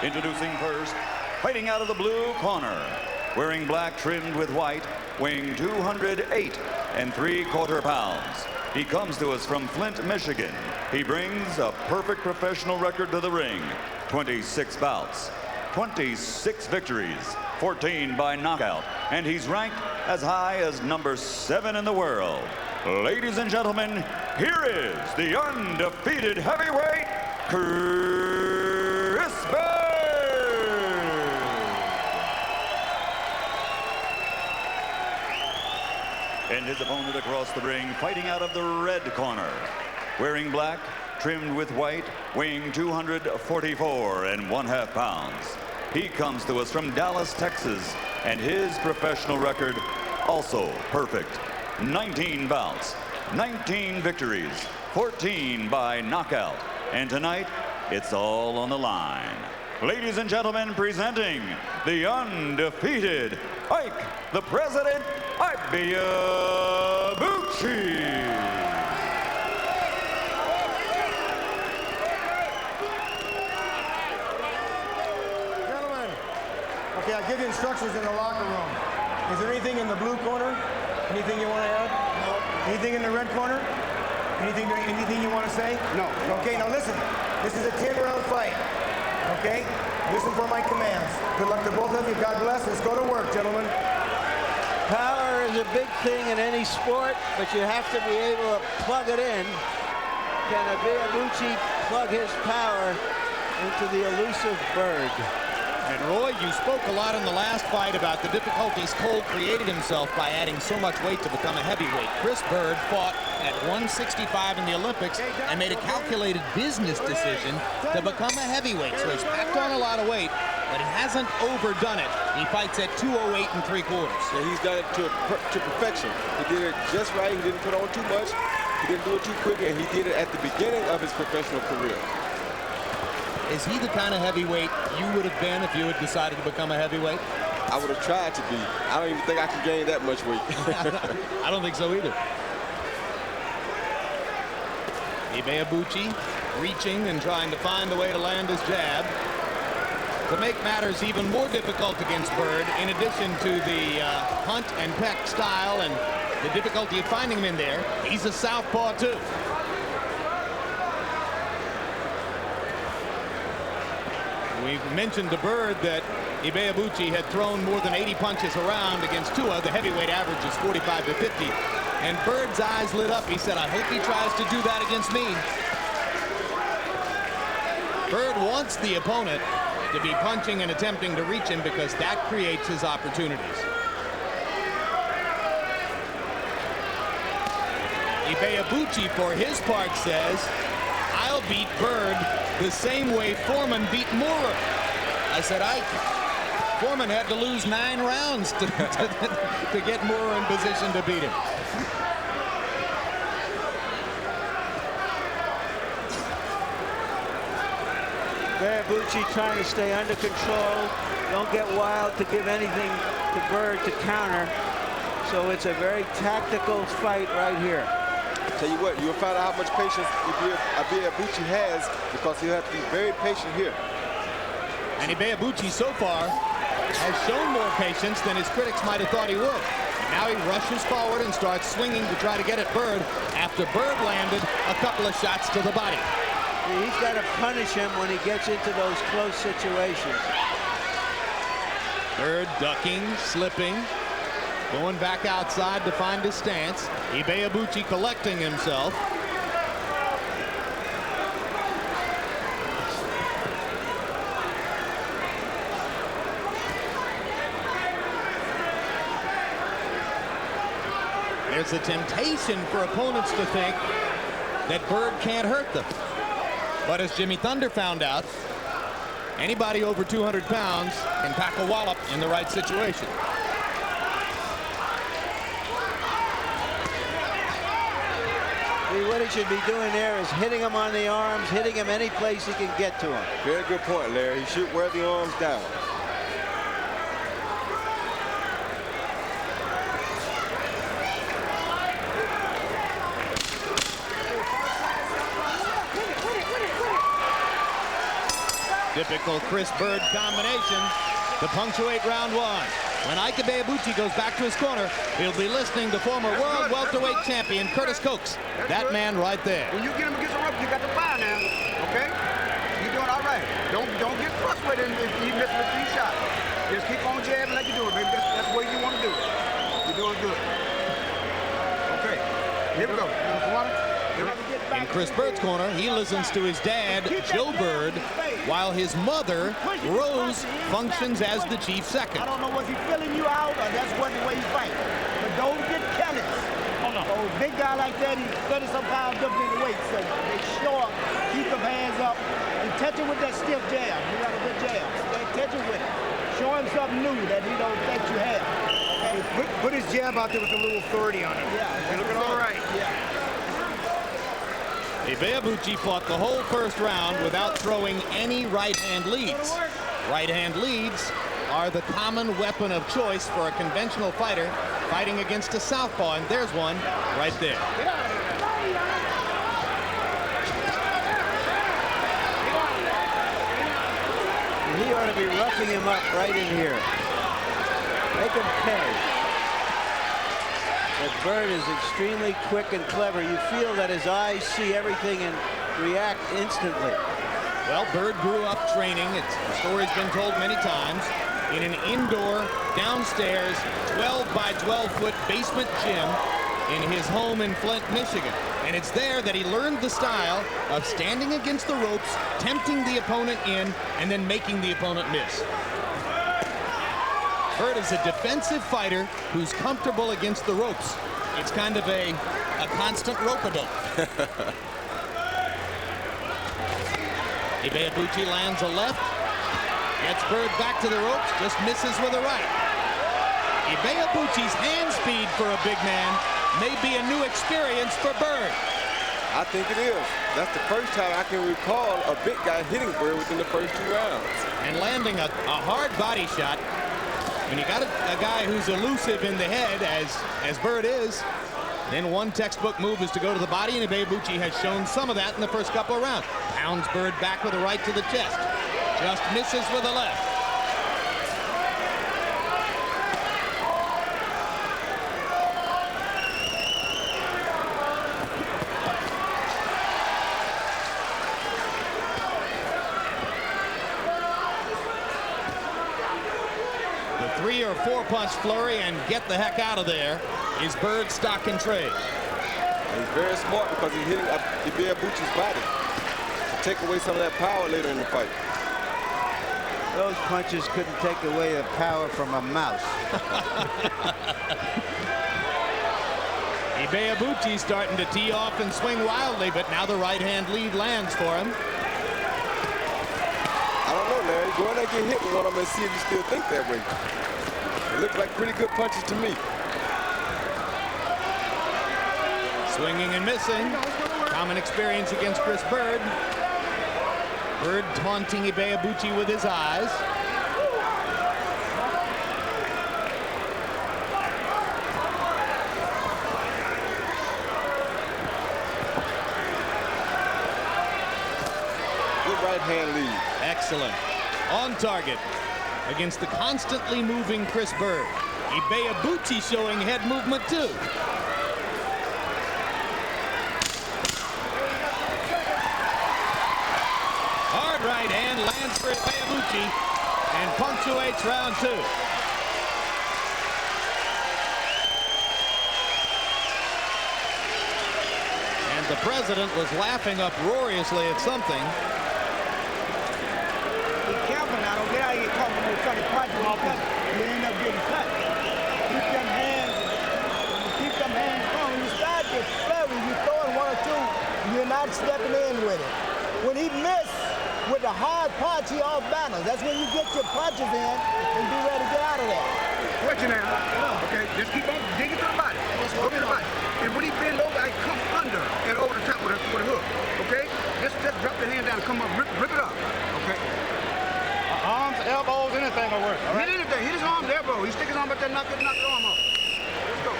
Introducing first, fighting out of the blue corner, wearing black trimmed with white, weighing 208 3/4 pounds. He comes to us from Flint, Michigan. He brings a perfect professional record to the ring. 26 bouts, 26 victories, 14 by knockout, and he's ranked as high as number 7 in the world. Ladies and gentlemen, here is the undefeated heavyweight, Chris Byrd. And his opponent across the ring, fighting out of the red corner, wearing black, trimmed with white, weighing 244 1/2 pounds. He comes to us from Dallas, Texas, and his professional record also perfect. 19 bouts, 19 victories, 14 by knockout. And tonight, it's all on the line. Ladies and gentlemen, presenting the undefeated Ike, the President, Ibeabuchi. Okay, I'll give you instructions in the locker room. Is there anything in the blue corner? Anything you want to add? No. Anything in the red corner? Anything you want to say? No. Okay, now listen. This is a 10-round fight. Okay? Listen for my commands. Good luck to both of you. God bless. Let's go to work, gentlemen. Power is a big thing in any sport, but you have to be able to plug it in. Can Ibeabuchi plug his power into the elusive Byrd? And Roy, you spoke a lot in the last fight about the difficulties Cole created himself by adding so much weight to become a heavyweight. Chris Byrd fought at 165 in the Olympics and made a calculated business decision to become a heavyweight. So he's packed on a lot of weight, but he hasn't overdone it. He fights at 208 3/4. So he's done it to perfection. He did it just right. He didn't put on too much. He didn't do it too quick, and he did it at the beginning of his professional career. Is he the kind of heavyweight you would have been if you had decided to become a heavyweight? I would have tried to be. I don't even think I can gain that much weight. I don't think so either. Ibeabuchi reaching and trying to find the way to land his jab. To make matters even more difficult against Byrd, in addition to the hunt and peck style and the difficulty of finding him in there, he's a southpaw too. We've mentioned to Byrd that Ibeabuchi had thrown more than 80 punches around against Tua. The heavyweight average is 45 to 50. And Byrd's eyes lit up. He said, I hope he tries to do that against me. Byrd wants the opponent to be punching and attempting to reach him because that creates his opportunities. Ibeabuchi, for his part, says, I'll beat Byrd the same way Foreman beat Moorer. I said, Ike, Foreman had to lose 9 rounds to get Moorer in position to beat him. Ibeabuchi trying to stay under control. Don't get wild to give anything to Byrd to counter. So it's a very tactical fight right here. Tell you what, you'll find out how much patience Ibeabuchi has, because he'll have to be very patient here. And Ibeabuchi so far has shown more patience than his critics might have thought he would. Now he rushes forward and starts swinging to try to get at Byrd after Byrd landed a couple of shots to the body. He's got to punish him when he gets into those close situations. Byrd ducking, slipping, going back outside to find his stance. Ibeabuchi collecting himself. There's a temptation for opponents to think that Byrd can't hurt them. But as Jimmy Thunder found out, anybody over 200 pounds can pack a wallop in the right situation. What he should be doing there is hitting him on the arms, hitting him any place he can get to him. Very good point, Larry. He should wear the arms down. Typical Chris Byrd combination to punctuate round one. When Ike Ibeabuchi goes back to his corner, he'll be listening to former world welterweight champion Curtis Coates. That man right there. When you get him against a rope, you got to fire now, okay? You're doing all right. Don't get frustrated if you miss with 3 shots. Just keep on jabbing like you do it, baby. That's the way you want to do it. You're doing good. Okay, here we go. In Chris Byrd's corner, he listens to his dad, Joe Byrd, while his mother, Rose, functions as the chief second. I don't know, was he filling you out or that's what the way he fights. But don't get careless. Oh, no. Oh, big guy like that, he's 30-some pounds different in the weight. So make sure, keep them hands up and touch him with that stiff jab. You got a good jab. Stay touching with it. Show him something new that he don't think you have. Hey, put his jab out there with a little 30 on it. Yeah. You're looking all right. Yeah. Ibeabuchi fought the whole first round without throwing any right-hand leads. Right-hand leads are the common weapon of choice for a conventional fighter fighting against a southpaw, and there's one right there. He ought to be roughing him up right in here. Make him pay. But Byrd is extremely quick and clever. You feel that his eyes see everything and react instantly. Well, Byrd grew up training. The story's been told many times in an indoor, downstairs, 12 by 12 foot basement gym in his home in Flint, Michigan. And it's there that he learned the style of standing against the ropes, tempting the opponent in, and then making the opponent miss. Byrd is a defensive fighter who's comfortable against the ropes. It's kind of a constant rope-a-dope. Ibeabuchi lands a left, gets Byrd back to the ropes, just misses with a right. Ibeabuchi's hand speed for a big man may be a new experience for Byrd. I think it is. That's the first time I can recall a big guy hitting Byrd within the first 2 rounds. And landing a hard body shot. When you got a guy who's elusive in the head, as Byrd is, then one textbook move is to go to the body, and Ibeabuchi has shown some of that in the first couple of rounds. Pounds Byrd back with a right to the chest. Just misses with a left. The 3 or 4 punch flurry and get the heck out of there is Byrd's stock and trade. He's very smart because he's hitting Ibeabuchi's body to take away some of that power later in the fight. Those punches couldn't take away the power from a mouse. Ibeabuchi starting to tee off and swing wildly, but now the right-hand lead lands for him. I don't know, Larry. Go in there and get hit with one of them and see if you still think that way. It looks like pretty good punches to me. Swinging and missing. Common experience against Chris Byrd. Byrd taunting Ibeabuchi with his eyes. Good right-hand lead. Excellent. On target against the constantly moving Chris Byrd. Ibeabuchi showing head movement too. Hard right hand lands for Ibeabuchi and punctuates round 2. And the president was laughing uproariously at something. Be careful now. Don't get out here talking about funny punches. You end up getting cut. Keep them hands. Keep them hands strong. When you start to flurry, you throwing 1 or 2. You're not stepping in with it. When he missed with the hard punch, he off balance. That's when you get your punches in and be ready to get out of there. Watch it now. Okay, just keep on digging to the body. Go to the body. And when he bend over, I come under and over the top with a hook. Okay? Just drop the hand down and come up, rip it up. Okay? Arms, elbows, anything will work. All right? Hit anything. Hit his arm, elbow. He stick his arm up there, knock the arm off. Let's go.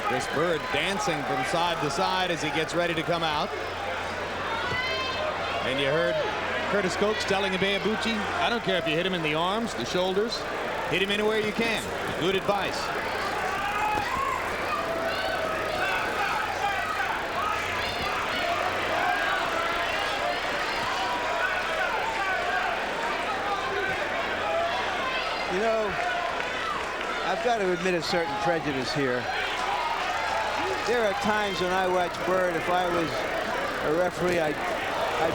Chris Byrd dancing from side to side as he gets ready to come out. And you heard Curtis Coates telling Ibeabuchi, I don't care if you hit him in the arms, the shoulders, hit him anywhere you can. Good advice. You know, I've got to admit a certain prejudice here. There are times when I watch Byrd, if I was a referee, I'd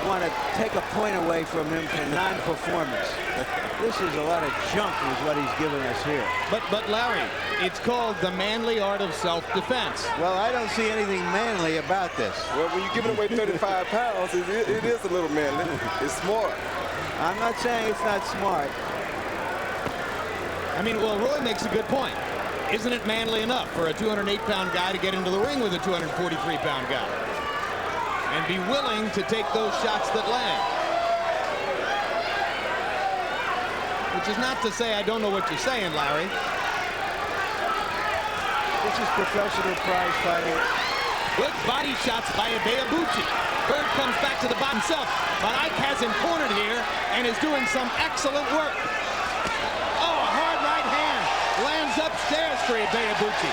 want to take a point away from him for non-performance. This is a lot of junk is what he's giving us here. But Larry, it's called the manly art of self-defense. Well, I don't see anything manly about this. Well, when you're giving away 35 pounds, it is a little manly. It's smart. I'm not saying it's not smart. I mean, well, Roy makes a good point. Isn't it manly enough for a 208-pound guy to get into the ring with a 243-pound guy and be willing to take those shots that land? Which is not to say I don't know what you're saying, Larry. This is professional prize fighting. Good body shots by Ibeabuchi. Byrd comes back to the bottom himself, but Ike has him cornered here and is doing some excellent work. Lands upstairs for Ibeabuchi.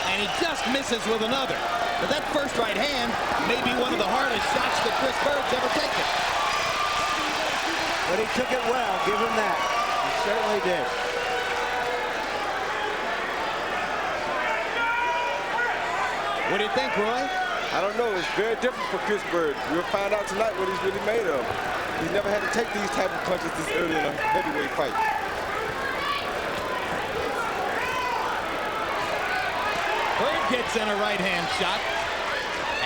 And he just misses with another. But that first right hand may be one of the hardest shots that Chris Byrd's ever taken. But he took it well. Give him that. He certainly did. What do you think, Roy? I don't know. It's very different for Chris Byrd. We'll find out tonight what he's really made of. He's never had to take these type of punches this early in a heavyweight fight. Byrd gets in a right-hand shot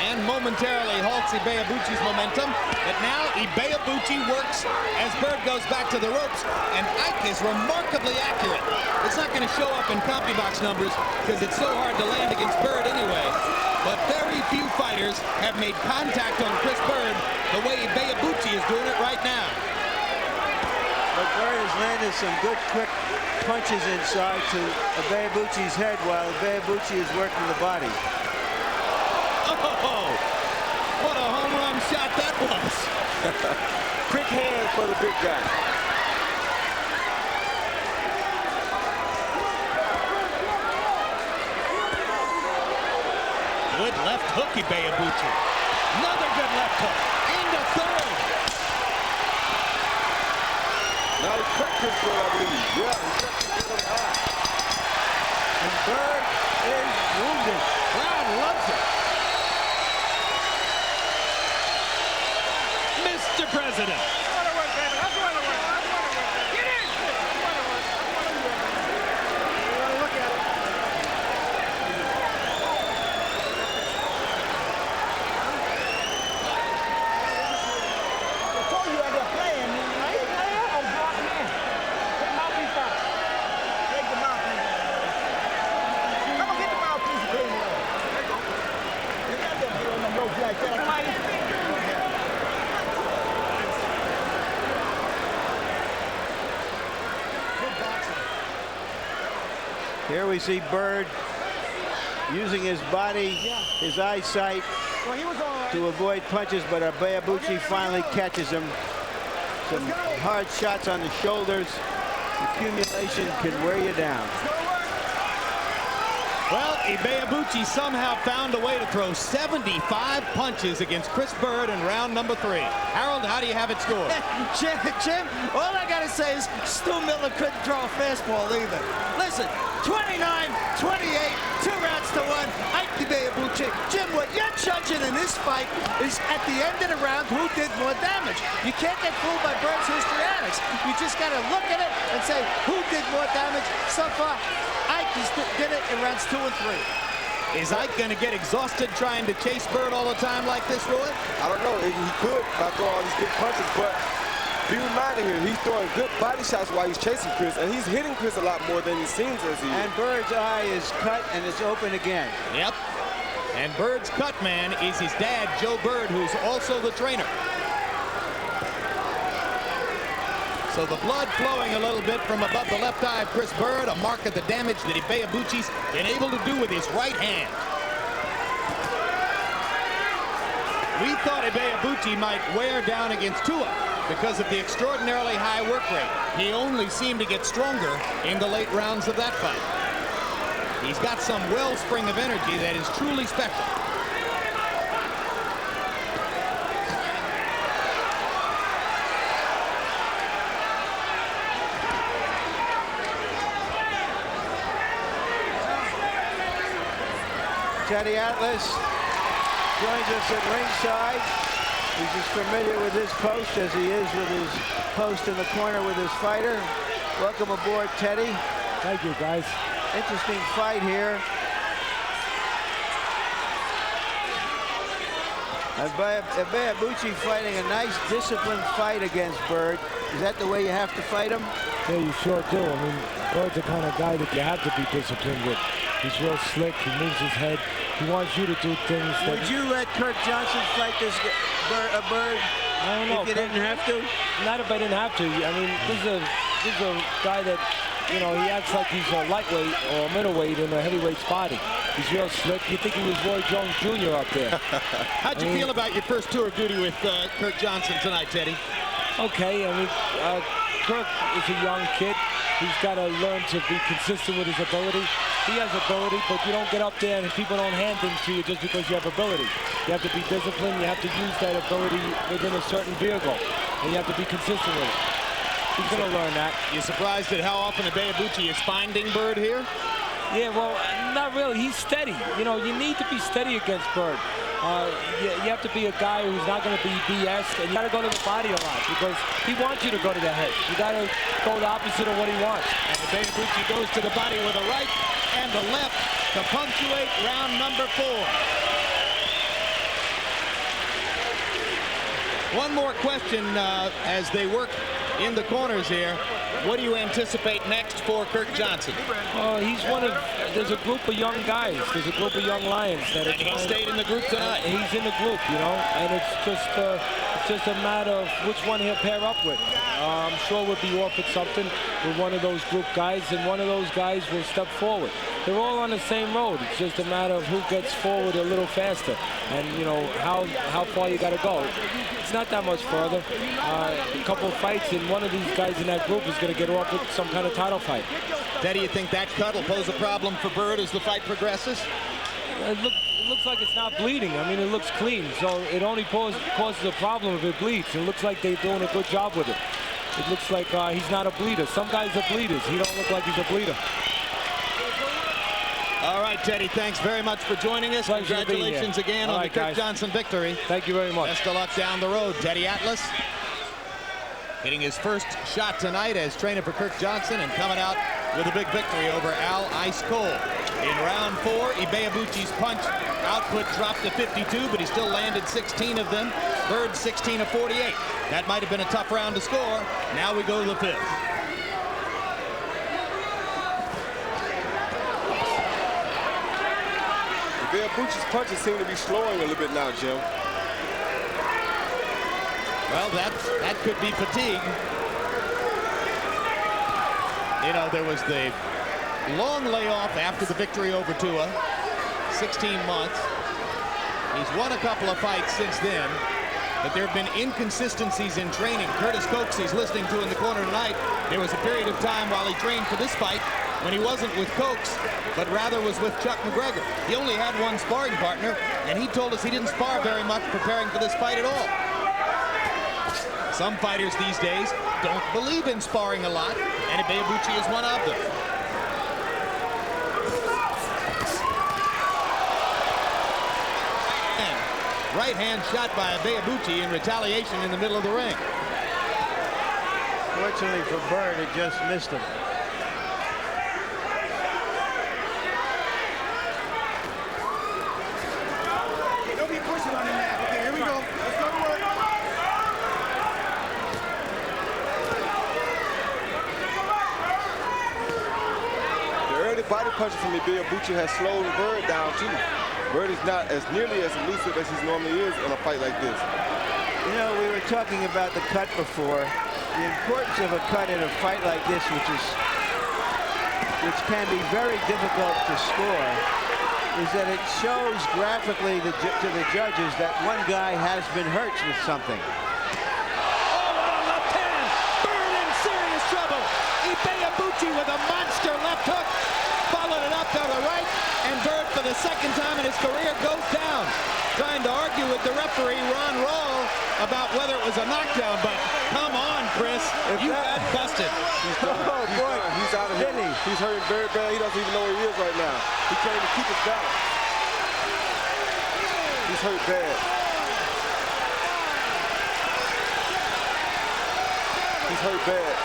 and momentarily halts Ibeabuchi's momentum. But now Ibeabuchi works as Byrd goes back to the ropes, and Ike is remarkably accurate. It's not going to show up in CompuBox numbers because it's so hard to land against Byrd anyway. But very few fighters have made contact on Chris Byrd the way Ibeabuchi is doing it right now. But Byrd has landed some good, quick punches inside to Ibeabuchi's head while Ibeabuchi is working the body. Oh, what a home run shot that was. Quick hand for the big guy. Good left hook, Ibeabuchi. Another good left hook. And a third. Now he cut Chris Byrd, I believe. Yeah, he cut Chris Byrd high. And Byrd is wounded. Crowd loves it. Mr. President. Here we see Byrd using his body, his eyesight to avoid punches, but Ibeabuchi finally catches him. Some hard shots on the shoulders. Accumulation can wear you down. Well, Ibeabuchi somehow found a way to throw 75 punches against Chris Byrd in round number 3. Harold, how do you have it scored? Jim, all I got to say is Stu Miller couldn't throw a fastball either. Listen, 29-28, 2 rounds to 1. Ike Ibeabuchi. Jim, what you're judging in this fight is at the end of the round who did more damage. You can't get fooled by Byrd's histrionics. You just got to look at it and say who did more damage. So far, Ike did it in rounds 2 and 3. Is Ike going to get exhausted trying to chase Byrd all the time like this, Roy? I don't know. He could by throwing all these big punches, but be reminded here, he's throwing good body shots while he's chasing Chris, and he's hitting Chris a lot more than he seems as he is. And Byrd's eye is cut and it's open again. Yep. And Byrd's cut man is his dad, Joe Byrd, who's also the trainer. So the blood flowing a little bit from above the left eye of Chris Byrd, a mark of the damage that Ibeabuchi's been able to do with his right hand. We thought Ibeabuchi might wear down against Tua because of the extraordinarily high work rate. He only seemed to get stronger in the late rounds of that fight. He's got some wellspring of energy that is truly special. Teddy Atlas joins us at ringside. He's as familiar with his post as he is with his post in the corner with his fighter. Welcome aboard, Teddy. Thank you, guys. Interesting fight here. Ibeabuchi fighting a nice disciplined fight against Byrd. Is that the way you have to fight him? Yeah, you sure do. I mean, Byrd's the kind of guy that you have to be disciplined with. He's real slick. He moves his head. He wants you to do things that... Would you let Kirk Johnson fight this Byrd? I don't know. If you didn't have to? Not if I didn't have to. I mean, this is a guy that, you know, he acts like he's a lightweight or a middleweight in a heavyweight's body. He's real slick. You think he was Roy Jones Jr. up there. How'd you feel about your first tour of duty with Kirk Johnson tonight, Teddy? Okay. I mean, Kirk is a young kid. He's got to learn to be consistent with his ability. He has ability, but you don't get up there and people don't hand things to you just because you have ability. You have to be disciplined. You have to use that ability within a certain vehicle, and you have to be consistent with it. He's going to learn that. You surprised at how often Ibeabuchi is finding Byrd here? Yeah, well, not really. He's steady. You know, you need to be steady against Byrd. You have to be a guy who's not going to be BS, and you got to go to the body a lot because he wants you to go to the head. You got to go the opposite of what he wants. And Ibeabuchi goes to the body with a right and the left to punctuate round number 4. One more question as they work in the corners here. What do you anticipate next for Kirk Johnson? He's there's a group of young guys. There's a group of young lions that and he stayed in the group tonight. He's in the group, you know, and it's just a matter of which one he'll pair up with. I'm sure we'll be offered something with one of those group guys, and one of those guys will step forward. They're all on the same road. It's just a matter of who gets forward a little faster, and you know how far you got to go. It's not that much further. A couple of fights, and one of these guys in that group is going to get off with some kind of title fight. Teddy, you think that cut will pose a problem for Byrd as the fight progresses? It looks like it's not bleeding. I mean, it looks clean, so it only causes a problem if it bleeds. It looks like they're doing a good job with it. It looks like he's not a bleeder. Some guys are bleeders. He don't look like he's a bleeder. All right, Teddy, thanks very much for joining us. Pleasure Congratulations again on the Kirk Johnson victory. Thank you very much. Best of luck down the road. Teddy Atlas hitting his first shot tonight as trainer for Kirk Johnson and coming out with a big victory over Al Ice Cole. In round 4, Ibeabuchi's punch output dropped to 52, but he still landed 16 of them. Byrd 16 of 48. That might have been a tough round to score. Now we go to the 5th. Ibeabuchi's punches seem to be slowing a little bit now, Jim. Well, that could be fatigue. You know, there was the long layoff after the victory over Tua, 16 months. He's won a couple of fights since then, but there have been inconsistencies in training. Curtis Coates, he's listening to in the corner tonight. There was a period of time while he trained for this fight when he wasn't with Coates, but rather was with Chuck McGregor. He only had one sparring partner, and he told us he didn't spar very much preparing for this fight at all. Some fighters these days don't believe in sparring a lot, and Ibeabuchi is one of them. And right hand shot by Ibeabuchi in retaliation in the middle of the ring. Fortunately for Byrd, it just missed him. Don't be pushing on him now. Okay, here we go. Let's go to work. The early body punches from Ibeabuchi has slowed Byrd down too. Byrd is not as nearly as elusive as he normally is in a fight like this. You know, we were talking about the cut before, The importance of a cut in a fight like this, which can be very difficult to score, is that it shows graphically to the judges that one guy has been hurt with something. Oh, what a left hand! Byrd in serious trouble. Ibeabuchi with a monster left hook. Followed it up to the right, and Byrd for the second time in his career goes down. Trying to argue with the referee, Ron Rawl, about whether it was a knockdown, but come on, Chris, you got busted. Oh, boy. He's out of here. He's hurting very bad. He doesn't even know where he is right now. He can't even keep his balance. He's hurt bad. He's hurt bad.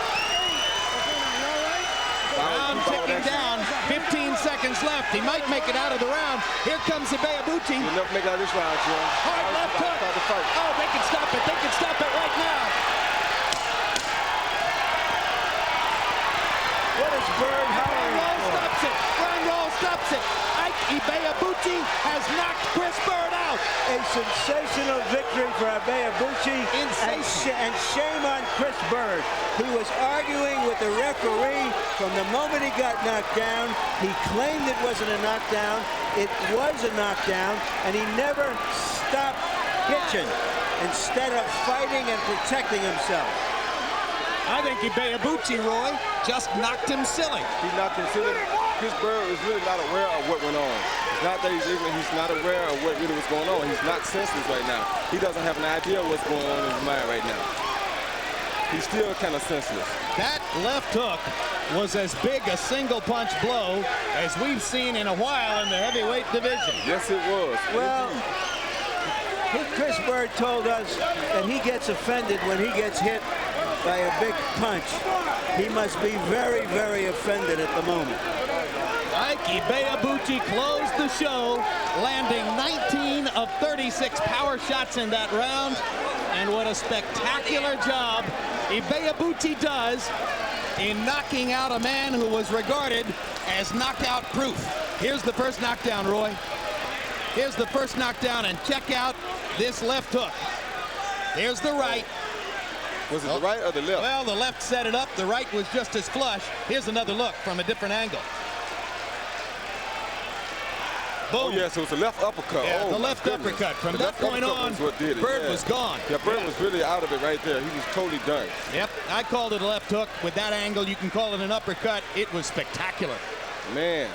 Round ticking down, 15 seconds left. He might make it out of the round. Here comes Ibeabuchi. He'll never make it out of this round, Joe. Hard left hook. Oh, they can stop it. They can stop it right now. What is Byrd hollering Ron Rawl for? stops it. Ron Rawl stops it. Ike Ibeabuchi has knocked Chris Byrd out. A sensational victory for Ibeabuchi. And shame on Chris Byrd. He was arguing with the referee from the moment he got knocked down. He claimed it wasn't a knockdown. It was a knockdown, and he never stopped pitching instead of fighting and protecting himself. I think Ibeabuchi, Roy, just knocked him silly. He knocked him silly. Chris Byrd is really not aware of what went on. It's not that he's ignorant. He's not aware of what really was going on. He's not senseless right now. He doesn't have an idea of what's going on in his mind right now. He's still kind of senseless. That left hook was as big a single punch blow as we've seen in a while in the heavyweight division. Yes, it was. Well, Chris Byrd told us that he gets offended when he gets hit by a big punch. He must be very, very offended at the moment. Ike Ibeabuchi closed the show, landing 19 of 36 power shots in that round. And what a spectacular job Ibeabuchi does in knocking out a man who was regarded as knockout proof. Here's the first knockdown, Roy. Here's the first knockdown, and check out this left hook. Here's the right. Was it the right or the left? Well, the left set it up. The right was just as flush. Here's another look from a different angle. Boom. Oh, yes, it was the left uppercut. Yeah, oh, the left uppercut. From that point on, Byrd was gone. Yeah, Byrd was really out of it right there. He was totally done. Yep, I called it a left hook. With that angle, you can call it an uppercut. It was spectacular. Man.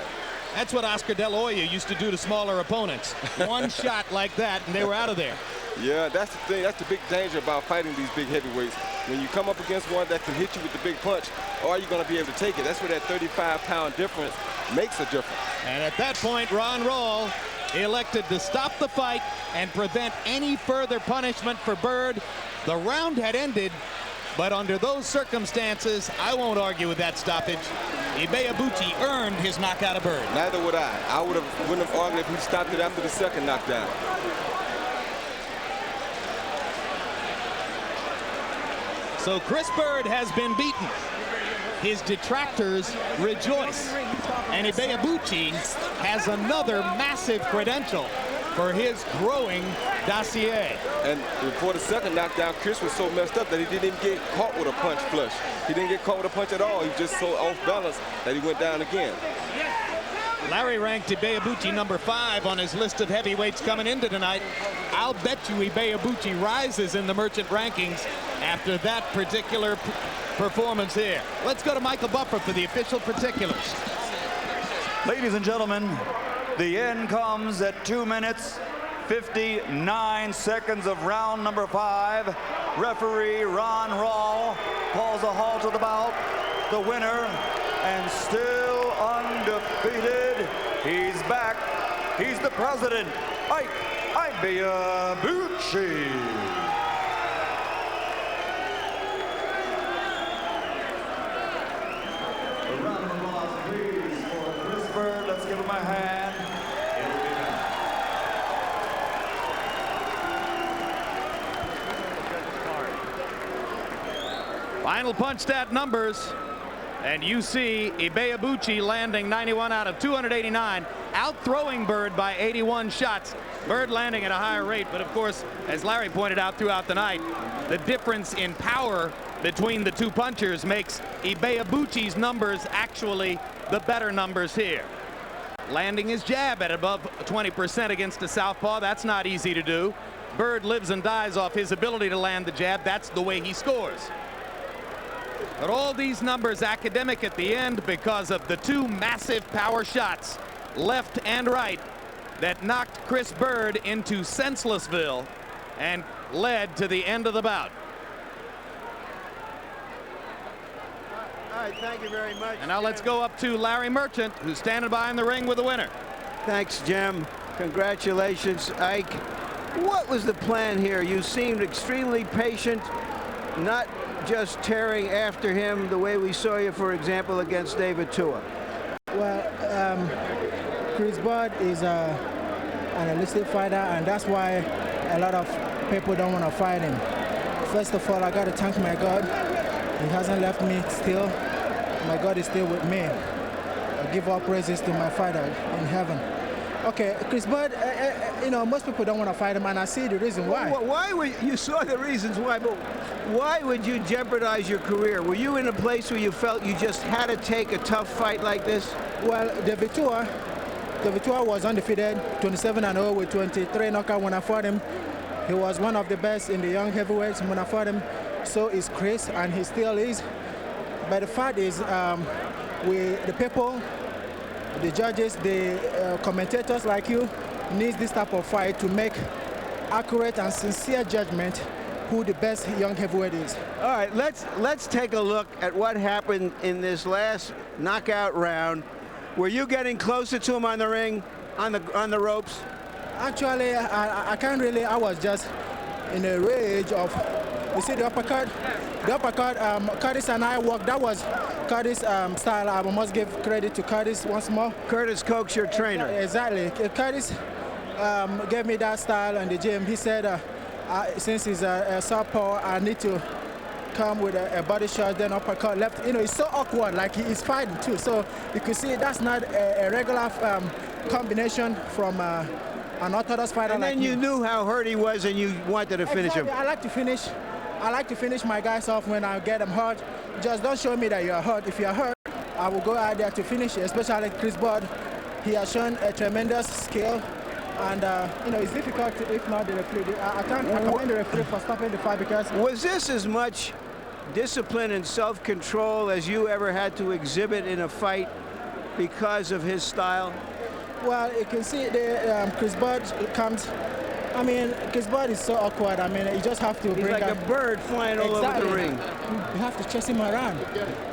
That's what Oscar De La Hoya used to do to smaller opponents. One shot like that, and they were out of there. Yeah, that's the thing. That's the big danger about fighting these big heavyweights. When you come up against one that can hit you with the big punch, are you going to be able to take it? That's where that 35-pound difference makes a difference. And at that point, Ron Rawl elected to stop the fight and prevent any further punishment for Byrd. The round had ended, but under those circumstances, I won't argue with that stoppage. Ibeabuchi earned his knockout of Byrd. Neither would I. I wouldn't have argued if he stopped it after the second knockdown. So Chris Byrd has been beaten. His detractors rejoice. And Ibeabuchi has another massive credential for his growing dossier. And before the second knockdown, Chris was so messed up that he didn't even get caught with a punch flush. He didn't get caught with a punch at all. He was just so off balance that he went down again. Larry ranked Ibeabuchi number 5 on his list of heavyweights coming into tonight. I'll bet you Ibeabuchi rises in the merchant rankings after that particular performance here. Let's go to Michael Buffer for the official particulars. Ladies and gentlemen, the end comes at 2 minutes, 59 seconds of round number 5. Referee Ron Rawl calls a halt to the bout. The winner, and still undefeated, he's back. He's the president, Ike Ibeabuchi. A round of applause, please, for Chris Byrd. Let's give him a hand. Final punch stat numbers, and you see Ibeabuchi landing 91 out of 289, outthrowing Byrd by 81 shots. Byrd landing at a higher rate, but of course, as Larry pointed out throughout the night, the difference in power between the two punchers makes Ibeabuchi's numbers actually the better numbers here. Landing his jab at above 20% against a southpaw, that's not easy to do. Byrd lives and dies off his ability to land the jab. That's the way he scores. But all these numbers academic at the end because of the two massive power shots, left and right, that knocked Chris Byrd into senselessville and led to the end of the bout. All right, thank you very much. And now let's go up to Larry Merchant, who's standing by in the ring with the winner. Thanks, Jim. Congratulations, Ike. What was the plan here? You seemed extremely patient, not just tearing after him the way we saw you, for example, against David Tua. Well, Chris Byrd is an elusive fighter, and that's why a lot of people don't want to fight him. First of all, I got to thank my God. He hasn't left me still. My God is still with me. I give all praises to my Father in heaven. Okay, Chris Byrd, you know, most people don't want to fight him, and I see the reason why. Why would you saw the reasons why, but why would you jeopardize your career? Were you in a place where you felt you just had to take a tough fight like this? Well, David Tua was undefeated, 27-0 with 23 knockouts when I fought him. He was one of the best in the young heavyweights when I fought him. So is Chris, and he still is. But the fact is, the people, the judges, the commentators like you, needs this type of fight to make accurate and sincere judgment who the best young heavyweight is. All right, let's take a look at what happened in this last knockout round. Were you getting closer to him on the ring, on the ropes? Actually, I can't really. I was just in a rage of. You see the uppercut? The uppercut, Curtis and I worked. That was Curtis' style. I must give credit to Curtis once more. Curtis Koch's your trainer. Exactly. Curtis gave me that style in the gym. He said, since he's a southpaw, I need to come with a body shot, then uppercut left. You know, it's so awkward, like he is fighting too. So you can see that's not a regular combination from an orthodox fighter. And then like you knew how hurt he was, and you wanted to finish him. I like to finish my guys off when I get them hurt. Just don't show me that you're hurt. If you're hurt, I will go out there to finish it, especially Chris Byrd. He has shown a tremendous skill, and you know, it's difficult to, if not the referee. I commend the referee for stopping the fight, because... Was this as much discipline and self-control as you ever had to exhibit in a fight because of his style? Well, you can see Chris Byrd comes. I mean, Chris Byrd is so awkward. I mean, you just have to He's like a bird flying all over the ring. You have to chase him around.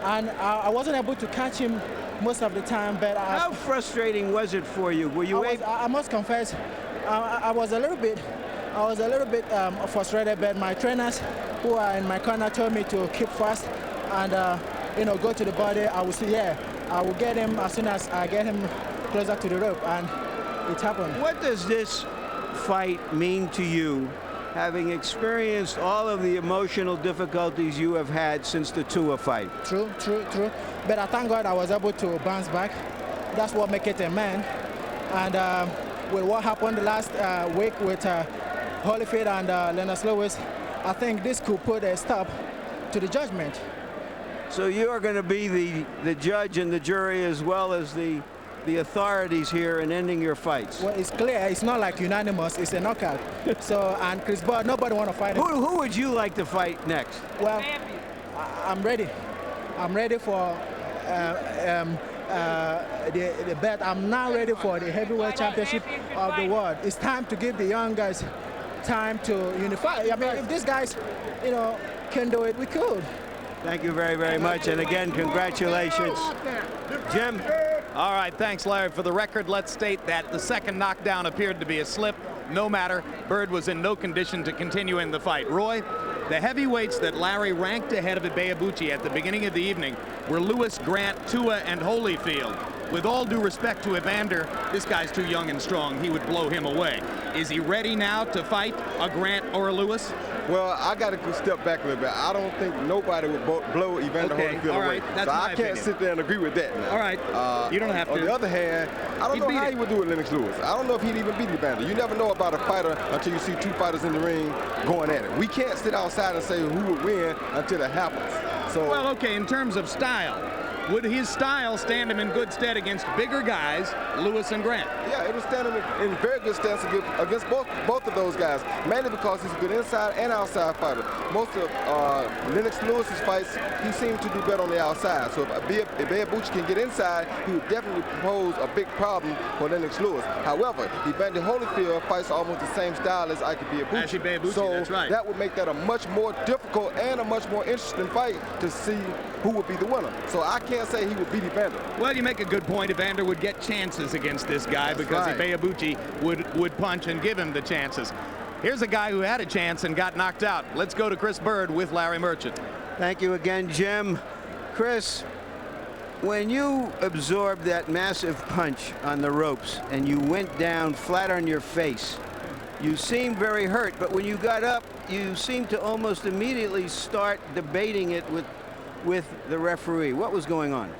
And I wasn't able to catch him most of the time, but... How frustrating was it for you? Were you able... I must confess, I was a little bit frustrated, but my trainers who are in my corner told me to keep fast and, you know, go to the body. I will see, yeah, I will get him as soon as I get him closer to the rope, and it happened. What does this fight mean to you, having experienced all of the emotional difficulties you have had since the Tua fight? True. But I thank God I was able to bounce back. That's what makes it a man. And with what happened last week with Holyfield and Lennox Lewis, I think this could put a stop to the judgment. So you are going to be the judge and the jury, as well as the authorities here in ending your fights. Well, it's clear. It's not like unanimous. It's a knockout. So, and Chris Byrd, nobody want to fight him. Who would you like to fight next? Well, I'm ready. I'm ready for the belt. I'm now ready for the heavyweight championship of the world. It's time to give the young guys time to unify. I mean, if these guys, you know, can do it, we could. Thank you very, very much. And again, congratulations. Jim? All right, thanks, Larry. For the record, let's state that the second knockdown appeared to be a slip. No matter, Byrd was in no condition to continue in the fight. Roy, the heavyweights that Larry ranked ahead of Ibeabuchi at the beginning of the evening were Lewis, Grant, Tua, and Holyfield. with all due respect to Evander, this guy's too young and strong. He would blow him away. Is he ready now to fight a Grant or a Lewis? Well, I got to step back a little bit. I don't think nobody would blow Evander Holyfield away. That's so my I can't sit there and agree with that now. All right. You don't have to. On the other hand, I don't know how he would do with Lennox Lewis. I don't know if he'd even beat Evander. You never know about a fighter until you see two fighters in the ring going at it. We can't sit outside and say who would win until it happens. So, well, okay, in terms of style, would his style stand him in good stead against bigger guys, Lewis and Grant? Yeah, it would stand him in very good stance against both of those guys, mainly because he's a good inside and outside fighter. Most of Lennox Lewis's fights, he seemed to do better on the outside. So if Ibeabuchi can get inside, he would definitely pose a big problem for Lennox Lewis. However, Evander Holyfield fights almost the same style as Ike Ibeabuchi. So that's right. That would make that a much more difficult and a much more interesting fight to see who would be the winner. So I can't say he would beat Evander. Well, you make a good point. Evander would get chances against this guy because Ibeabuchi would punch and give him the chances. Here's a guy who had a chance and got knocked out. Let's go to Chris Byrd with Larry Merchant. Thank you again, Jim. Chris, when you absorbed that massive punch on the ropes and you went down flat on your face, you seemed very hurt, but when you got up, you seemed to almost immediately start debating it with the referee. What was going on?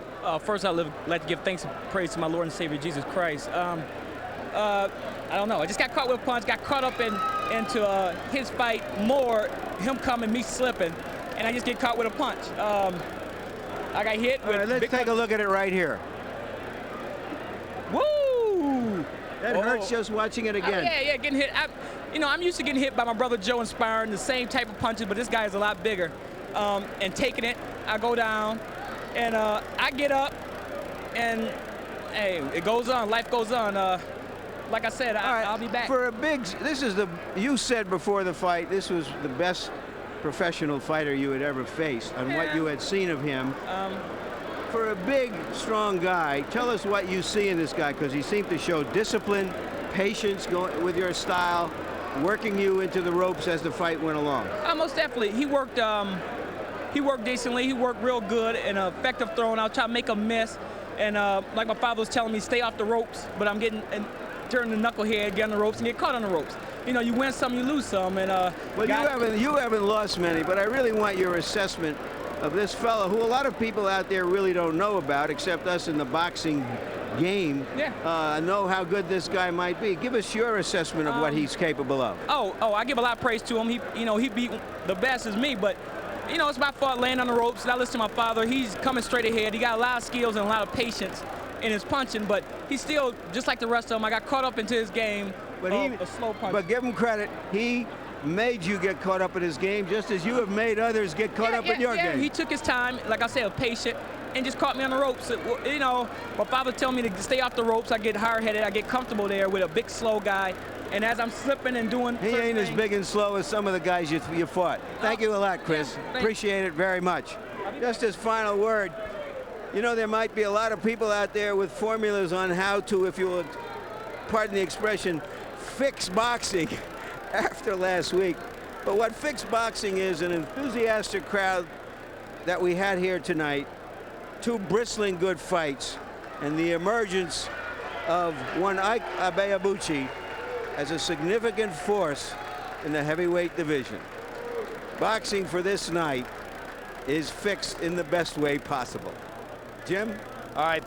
First, I'd like to give thanks and praise to my Lord and Savior, Jesus Christ. I don't know. I just got caught with a punch, got caught up into his fight more, him coming, me slipping, and I just get caught with a punch. I got hit with... Let's take a look at it right here. Woo! That hurts just watching it again. Yeah, getting hit. I'm used to getting hit by my brother Joe and sparring, the same type of punches, but this guy is a lot bigger. And taking it, I go down, and I get up, and hey, it goes on. Life goes on. Like I said, I'll be back. For a big, you said before the fight, this was the best professional fighter you had ever faced, and what you had seen of him. For a big, strong guy, tell us what you see in this guy, because he seemed to show discipline, patience with your style, working you into the ropes as the fight went along. Most definitely. He worked decently. He worked real good and effective throwing. I'll try to make a miss. And like my father was telling me, stay off the ropes. But I'm turning the knucklehead, get on the ropes, and get caught on the ropes. You know, you win some, you lose some. And well, you haven't lost many, but I really want your assessment of this fellow, who a lot of people out there really don't know about, except us in the boxing game. Know how good this guy might be. Give us your assessment of what he's capable of. I give a lot of praise to him. He beat the best as me, but it's my fault laying on the ropes. And I listen to my father. He's coming straight ahead. He got a lot of skills and a lot of patience in his punching, but he's still just like the rest of them. I got caught up into his game. But a slow punch. But give him credit. He made you get caught up in his game, just as you have made others get caught up in your game. He took his time, like I said, patient, and just caught me on the ropes. My father told me to stay off the ropes. I get hard-headed. I get comfortable there with a big, slow guy. And as I'm slipping and doing... He ain't as big and slow as some of the guys you fought. Thank you a lot, Chris. Appreciate it very much. Just as final word, there might be a lot of people out there with formulas on how to, if you will, pardon the expression, fix boxing after last week. But what fixed boxing is an enthusiastic crowd that we had here tonight, two bristling good fights, and the emergence of one Ike Ibeabuchi as a significant force in the heavyweight division. Boxing for this night is fixed in the best way possible. Jim? All right.